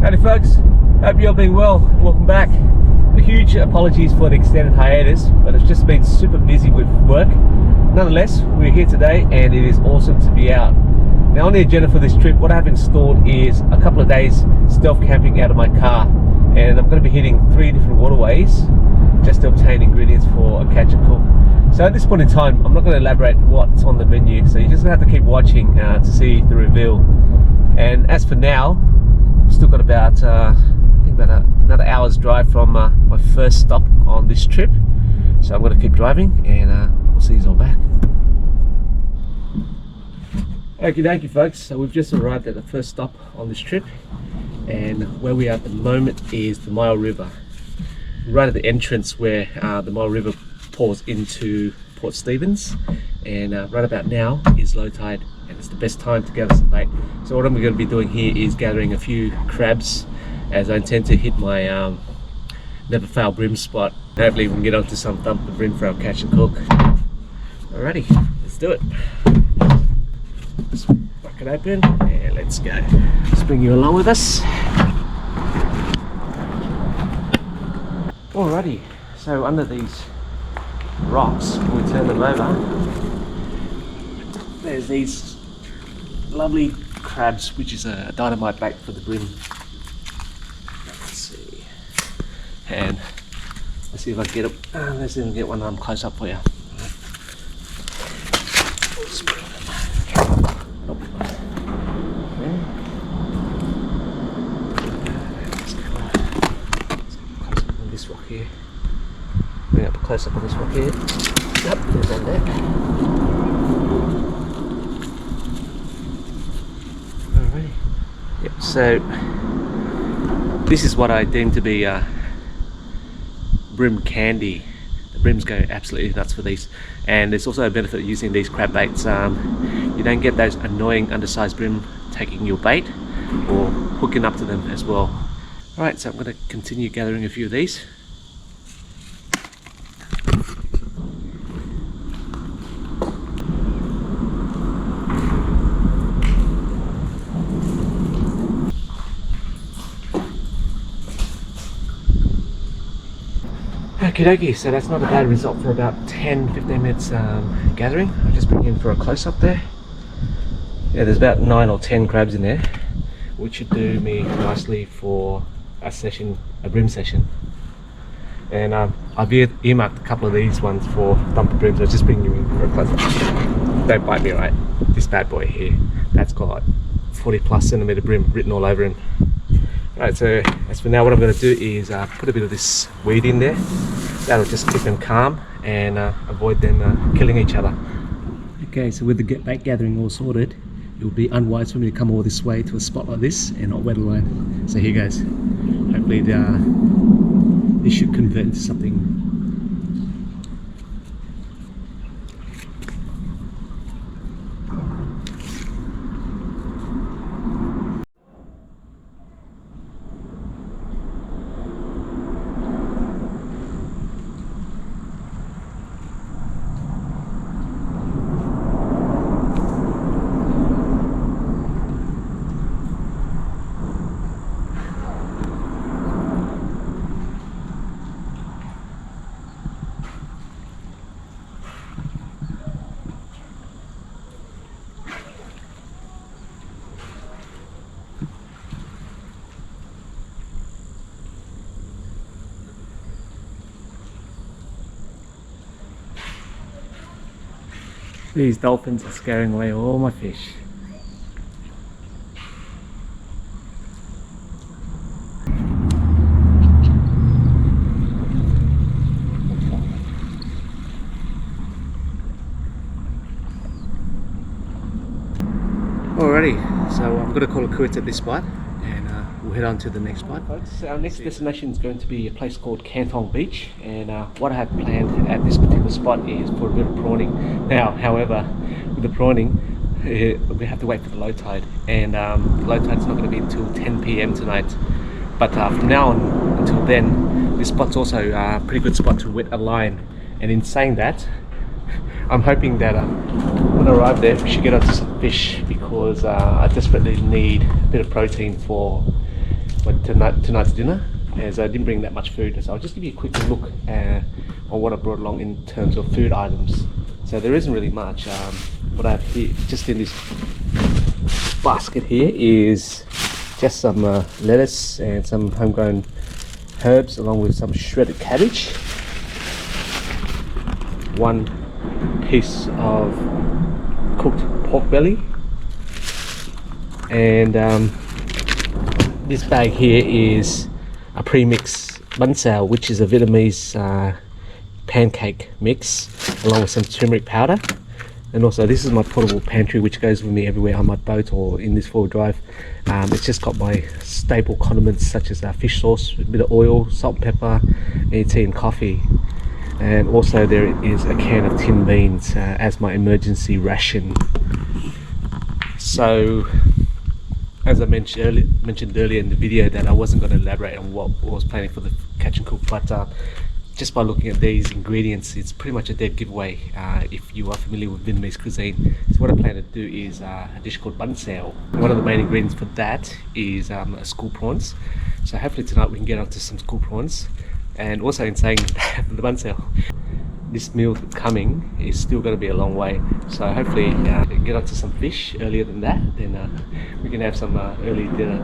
Howdy folks, hope you're being well. Welcome back. A huge apologies for the extended hiatus, but it's just been super busy with work. Nonetheless, we're here today and it is awesome to be out. Now on the agenda for this trip, what I have installed is a couple of days stealth camping out of my car, and I'm going to be hitting 3 different waterways just to obtain ingredients for a catch and cook. So at this point in time, I'm not going to elaborate what's on the menu, so you're just going to have to keep watching to see the reveal. And as for now, I've still got about I think about another hour's drive from my first stop on this trip, so I'm going to keep driving and we'll see you all back. Okie dokie folks, so we've just arrived at the first stop on this trip, and where we are at the moment is the Mile River, right at the entrance where the Mile River pours into Port Stephens, and right about now is low tide and it's the best time to gather some bait. So what I'm going to be doing here is gathering a few crabs, as I intend to hit my never fail brim spot. Hopefully we can get onto some dump the brim for our catch and cook. Alrighty, let's do it. Let's crack it open and let's go. Let's bring you along with us. Alrighty, so under these rocks, when we turn them over, there's these lovely crabs, which is a dynamite bait for the brim. Let's see, and let's see if I can get it. Let's even get one close up for you. Let's bring them. Let's get close up on this rock here. Bring up a close up on this rock here. Yep, there's one there. Alrighty. Yep, so this is what I deem to be brim candy. The brims go absolutely nuts for these, and there's also a benefit of using these crab baits. You don't get those annoying undersized brim taking your bait or hooking up to them as well. Alright, so I'm going to continue gathering a few of these. Okie dokie, so that's not a bad result for about 10-15 minutes gathering. I'll just bring you in for a close-up there. Yeah, there's about 9 or 10 crabs in there, which should do me nicely for a session, a brim session. And I've earmarked a couple of these ones for dumper brims. I'll just bring you in for a close-up. Don't bite me, right? This bad boy here, that's got 40+ centimeter brim written all over him. Right, so as for now, what I'm going to do is put a bit of this weed in there. That'll just keep them calm and avoid them killing each other. Okay, so with the bait gathering all sorted, it would be unwise for me to come all this way to a spot like this and not wet a line. So here goes. Hopefully this should convert into something. These dolphins are scaring away all my fish. Alrighty, so I'm going to call it quits at this spot, and we'll head on to the next spot. Folks, our next destination is going to be a place called Canton Beach, and what I have planned at this particular spot is for a bit of prawning. Now, however, with the prawning, we have to wait for the low tide, and the low tide's not going to be until 10 PM tonight. But from now on until then, this spot's also a pretty good spot to wet a line. And in saying that, I'm hoping that when I arrive there, we should get onto some fish, because I desperately need a bit of protein for for tonight's dinner, as I didn't bring that much food. So I'll just give you a quick look on what I brought along in terms of food items. So there isn't really much. What I have here, just in this basket here, is just some lettuce and some homegrown herbs, along with some shredded cabbage, one piece of cooked pork belly, and this bag here is a pre-mix bun sao, which is a Vietnamese pancake mix, along with some turmeric powder. And also this is my portable pantry, which goes with me everywhere on my boat or in this four-wheel drive. It's just got my staple condiments such as fish sauce, a bit of oil, salt and pepper, any tea and coffee. And also there is a can of tin beans as my emergency ration. So as I mentioned earlier in the video, that I wasn't going to elaborate on what I was planning for the catch and cook, but just by looking at these ingredients, it's pretty much a dead giveaway if you are familiar with Vietnamese cuisine. So what I plan to do is a dish called bun sao. One of the main ingredients for that is school prawns. So hopefully tonight we can get onto some school prawns. And also in saying the bun sao, this meal coming is still going to be a long way. So hopefully get onto some fish earlier than that, then we can have some early dinner.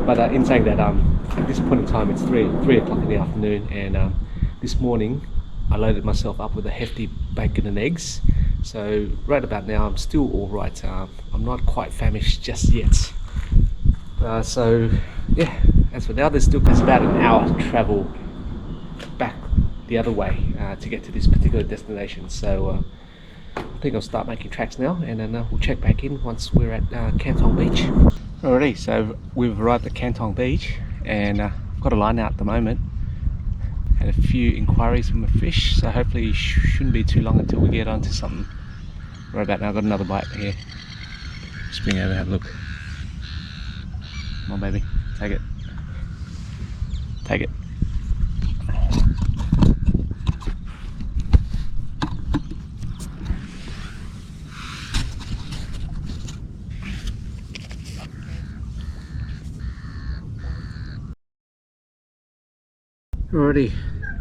But in saying that, at this point in time it's 3 o'clock in the afternoon, and this morning I loaded myself up with a hefty bacon and eggs. So right about now I'm still all right. I'm not quite famished just yet. So yeah, as for now, there's about an hour to travel back the other way to get to this particular destination. So I think I'll start making tracks now, and then we'll check back in once we're at Canton Beach. Alrighty, so we've arrived at Canton Beach, and I've got a line out at the moment. Had a few inquiries from a fish, so hopefully shouldn't be too long until we get onto something. Right about now, I've got another bite here. Just bring it over, have a look. Come on baby, take it. Take it. Alrighty,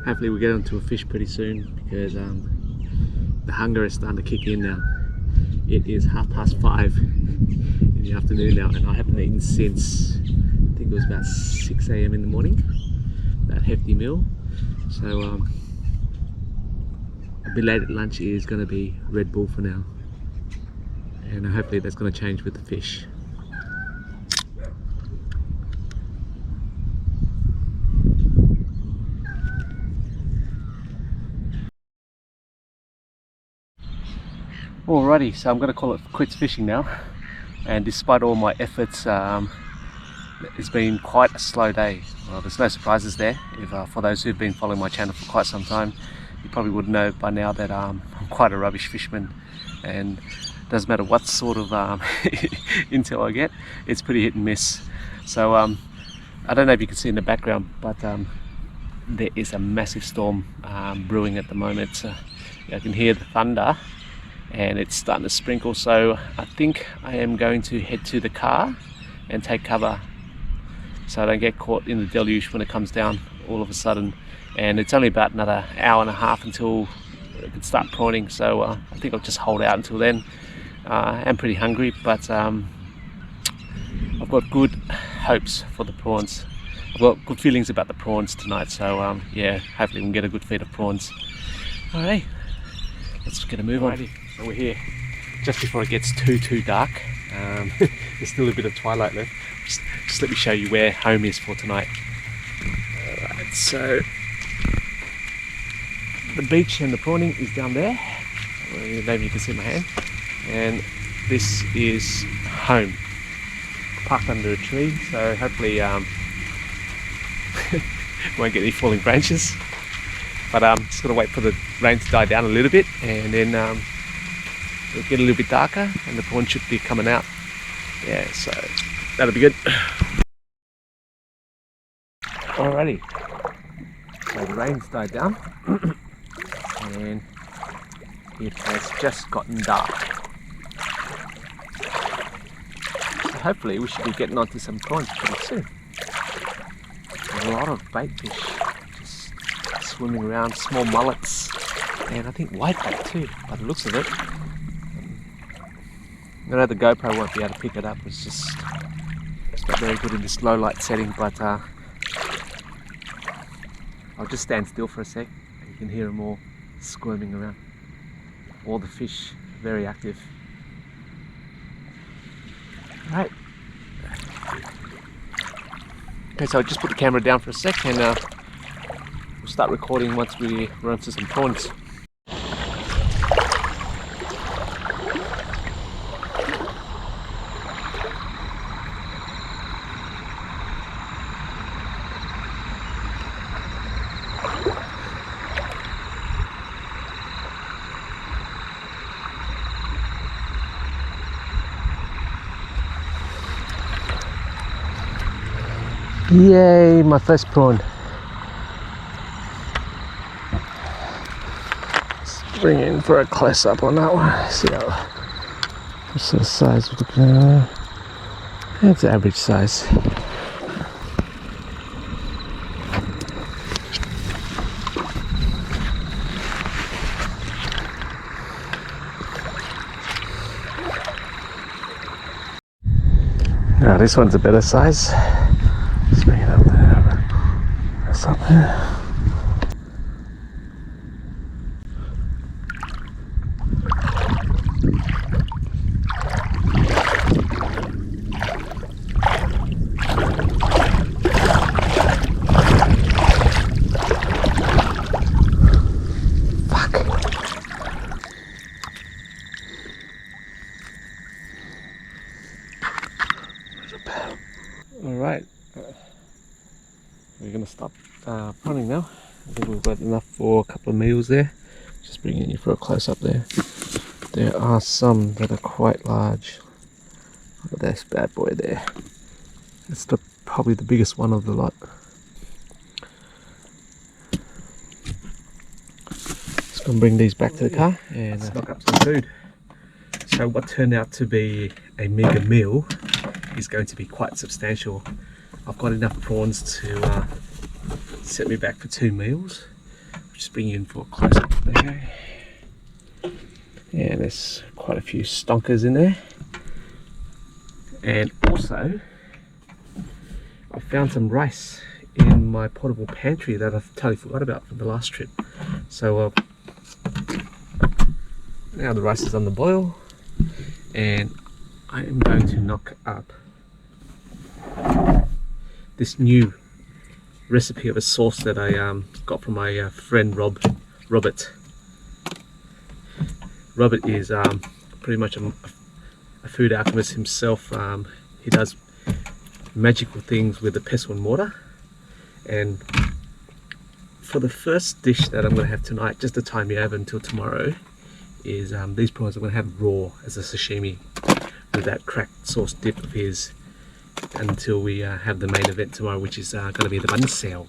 hopefully we get onto a fish pretty soon, because the hunger is starting to kick in now. It is 5:30 in the afternoon now, and I haven't eaten since I think it was about 6 AM in the morning. That hefty meal. So a bit late at lunch is going to be Red Bull for now, and hopefully that's going to change with the fish. Alrighty, so I'm going to call it quits fishing now, and despite all my efforts, it's been quite a slow day. Well, there's no surprises there. For those who've been following my channel for quite some time, you probably would know by now that I'm quite a rubbish fisherman, and it doesn't matter what sort of intel I get, it's pretty hit and miss. So I don't know if you can see in the background, but there is a massive storm brewing at the moment. I can hear the thunder, and it's starting to sprinkle, so I think I am going to head to the car and take cover so I don't get caught in the deluge when it comes down all of a sudden. And it's only about another hour and a half until it can start prawning, so I think I'll just hold out until then. I'm pretty hungry, but I've got good hopes for the prawns. I've got good feelings about the prawns tonight, so yeah, hopefully we can get a good feed of prawns. Alright, let's get a move on. So we're here just before it gets too dark. There's still a bit of twilight left. Just let me show you where home is for tonight. Alright, so the beach and the prawning is down there. Maybe you can see my hand. And this is home, parked under a tree, so hopefully won't get any falling branches. But I'm just gonna wait for the rain to die down a little bit, and then it'll get a little bit darker and the prawn should be coming out. Yeah, so that'll be good. Alrighty, so the rain's died down and it has just gotten dark. So hopefully we should be getting onto some prawns pretty soon. a lot of bait fish just swimming around, small mullets, and I think whitebait too, by the looks of it. I know the GoPro won't be able to pick it up, it's not very good in this low light setting, but I'll just stand still for a sec and you can hear them all squirming around. All the fish very active. Alright. Okay, so I'll just put the camera down for a sec and we'll start recording once we're onto some prawns. Yay, my first prawn. Let's bring in for a close up on that one. See what's the size we're looking at? It's average size. Now this one's a better size. Let's bring it up there. That's up there. Fuck. All right. We're going to stop prawning now. I think we've got enough for a couple of meals there. Just bringing you for a close up there. There are some that are quite large. Look at this bad boy there. It's probably the biggest one of the lot. Just going to bring these back to the car and stock up some food. So what turned out to be a mega meal is going to be quite substantial. I've got enough prawns to set me back for 2 meals. Just bring you in for a close up. There you go. And there's quite a few stonkers in there. And also, I found some rice in my portable pantry that I totally forgot about from the last trip. So now the rice is on the boil, and I am going to knock up this new recipe of a sauce that I got from my friend Robert. Robert is pretty much a food alchemist himself. He does magical things with the pestle and mortar, and for the first dish that I'm going to have tonight, just to time me over until tomorrow, is these prawns I'm going to have raw as a sashimi with that cracked sauce dip of his, until we have the main event tomorrow, which is going to be the bun sale.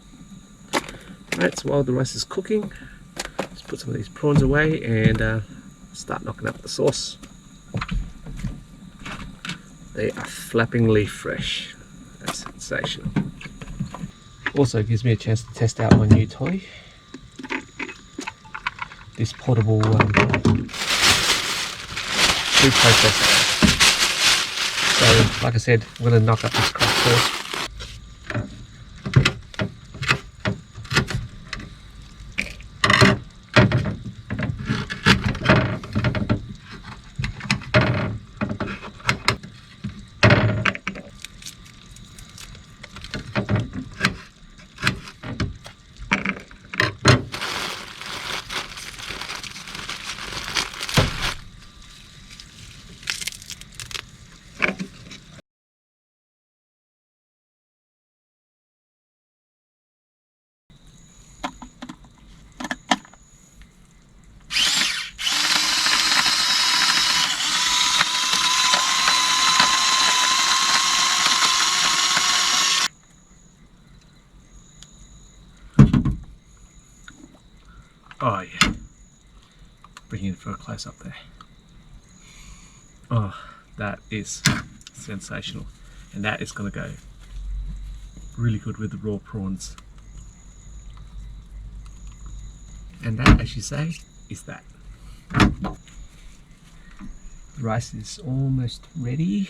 Alright, so while the rice is cooking, just put some of these prawns away and start knocking up the sauce. They are flappingly fresh. That's sensational. Also gives me a chance to test out my new toy. This portable food processor. So, like I said, I'm going to knock up this crack sauce. Oh yeah, bring in for a close up there. Oh, that is sensational, and that is going to go really good with the raw prawns. And that, as you say, is that. The rice is almost ready.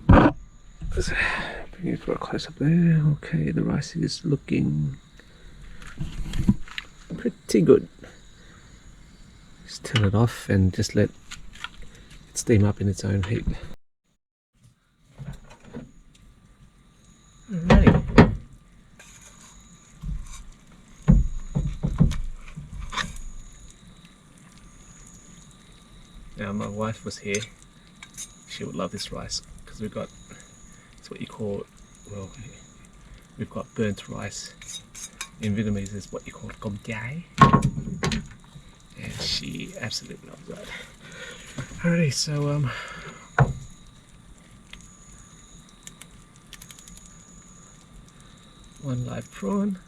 Let's bring it for a close up there. Okay, the rice is looking pretty good. Just turn it off and just let it steam up in its own heat. Alrighty. Now my wife was here, she would love this rice because we've got, it's what you call, well, we've got burnt rice. In Vietnamese is what you call com chai, and she absolutely loves that. Alrighty, so one live prawn,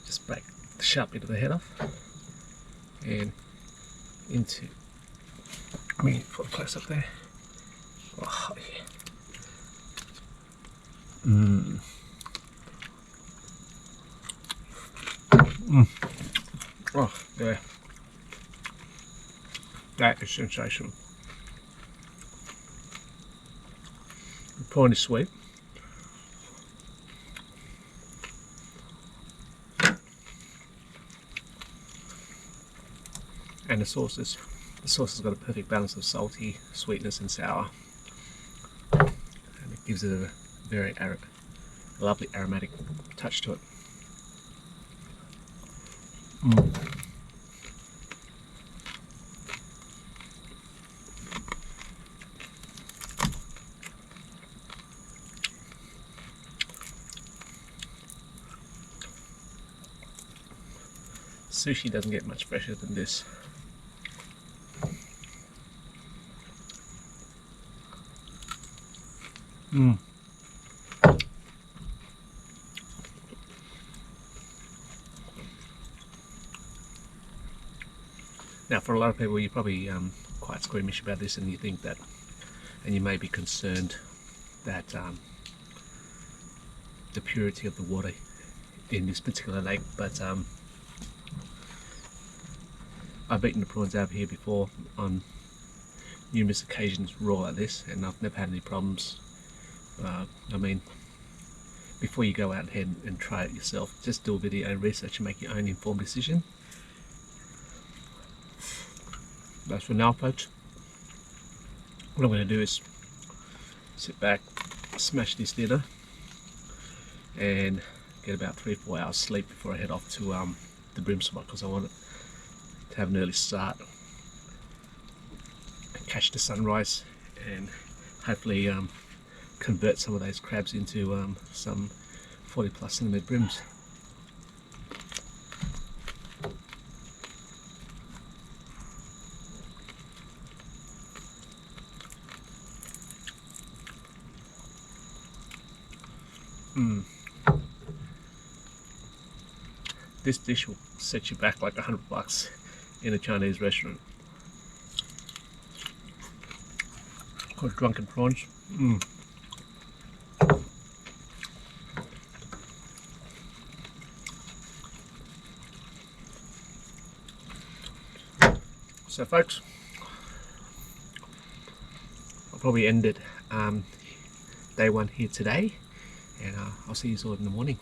just break the sharp bit of the head off, and into, I mean, put a close up there. Oh, yeah. Oh, yeah. That is sensational. The prawn is sweet. And the sauce has got a perfect balance of salty, sweetness and sour. And it gives it a very lovely aromatic touch to it. Sushi doesn't get much fresher than this. Now, for a lot of people, you're probably quite squeamish about this, and you think that, and you may be concerned that the purity of the water in this particular lake, but I've eaten the prawns out of here before on numerous occasions raw like this, and I've never had any problems. I mean, before you go out ahead and try it yourself, just do a video research and make your own informed decision. That's for now, folks. What I'm going to do is sit back, smash this dinner, and get about 3 or 4 hours sleep before I head off to the brim spot, because I want to have an early start and catch the sunrise and hopefully convert some of those crabs into some 40+ centimetre brims. This dish will set you back like $100 in a Chinese restaurant. Called drunken prawns. So folks, I'll probably end it day one here today, and I'll see you all in the morning.